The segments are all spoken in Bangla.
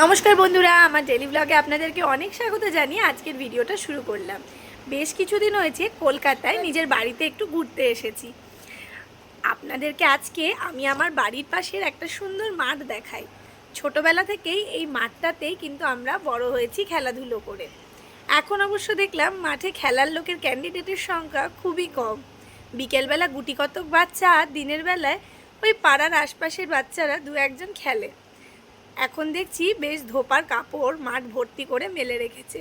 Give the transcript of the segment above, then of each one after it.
নমস্কার বন্ধুরা, আমার ডেলি ব্লগে আপনাদেরকে অনেক স্বাগত জানিয়ে আজকের ভিডিওটা শুরু করলাম। বেশ কিছুদিন হয়েছে কলকাতায় নিজের বাড়িতে একটু ঘুরতে এসেছি। আপনাদেরকে আজকে আমি আমার বাড়ির পাশের একটা সুন্দর মাঠ দেখাই। ছোটবেলা থেকেই এই মাঠটাতেই কিন্তু আমরা বড় হয়েছি খেলাধুলো করে। এখন অবশ্য দেখলাম মাঠে খেলার লোকের ক্যান্ডিডেটের সংখ্যা খুবই কম। বিকেলবেলা গুটি কতক বাচ্চা, আর দিনের বেলায় ওই পাড়ার আশপাশের বাচ্চারা দু একজন খেলে। এখন দেখছি বেশ ধোপার কাপড় মাঠ ভর্তি করে মেলে রেখেছে।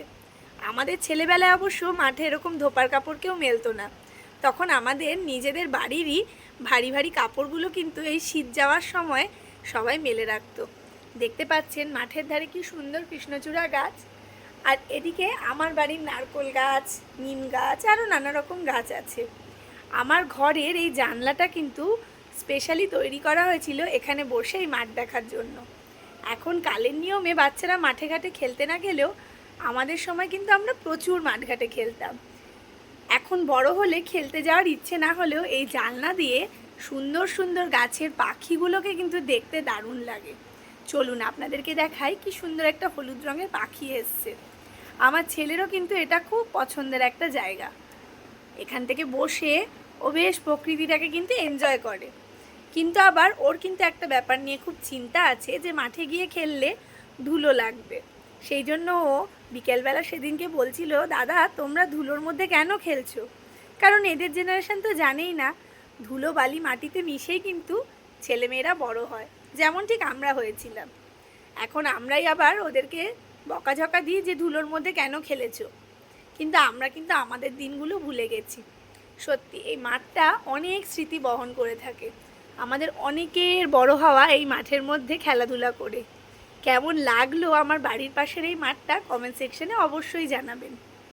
আমাদের ছেলেবেলায় অবশ্য মাঠে এরকম ধোপার কাপড় কেউ মেলতো না। তখন আমাদের নিজেদের বাড়িরই ভারী ভারী কাপড়গুলো কিন্তু এই শীত যাওয়ার সময় সবাই মেলে রাখতো। দেখতে পাচ্ছেন মাঠের ধারে কি সুন্দর কৃষ্ণচূড়া গাছ, আর এদিকে আমার বাড়ির নারকেল গাছ, নিম গাছ, আরও নানা রকম গাছ আছে। আমার ঘরের এই জানলাটা কিন্তু স্পেশালি তৈরি করা হয়েছিল এখানে বসে এই মাঠ দেখার জন্য। এখন কালের নিয়মে বাচ্চারা মাঠে ঘাটে খেলতে না গেলেও আমাদের সময় কিন্তু আমরা প্রচুর মাঠঘাটে খেলতাম। এখন বড় হলে খেলতে যাওয়ার ইচ্ছে না হলেও এই জানলা দিয়ে সুন্দর সুন্দর গাছের পাখিগুলোকে কিন্তু দেখতে দারুণ লাগে। চলুন আপনাদেরকে দেখাই কি সুন্দর একটা হলুদ রঙের পাখি এসছে। আমার ছেলেরও কিন্তু এটা খুব পছন্দের একটা জায়গা। এখান থেকে বসে ও বেশ প্রকৃতিটাকে কিন্তু এনজয় করে। কিন্তু আবার ওর কিন্তু একটা ব্যাপার নিয়ে খুব চিন্তা আছে যে মাঠে গিয়ে খেললে ধুলো লাগবে। সেই জন্য ও বিকেলবেলা সেদিনকে বলছিল, দাদা তোমরা ধুলোর মধ্যে কেন খেলছো? কারণ এদের জেনারেশন তো জানেই না, ধুলো বালি মাটিতে মিশেই কিন্তু ছেলেমেয়েরা বড় হয়, যেমন ঠিক আমরা হয়েছিলাম। এখন আমরাই আবার ওদেরকে বকাঝকা দিই যে ধুলোর মধ্যে কেন খেলেছো। কিন্তু আমরা কিন্তু আমাদের দিনগুলো ভুলে গেছি। সত্যি এই মাঠটা অনেক স্মৃতি বহন করে থাকে। আমাদের অনেকের বড় হওয়া এই মাঠের মধ্যে খেলাধুলা করে। কেমন লাগলো আমার বাড়ির পাশের এই মাঠটা কমেন্ট সেকশনে অবশ্যই জানাবেন।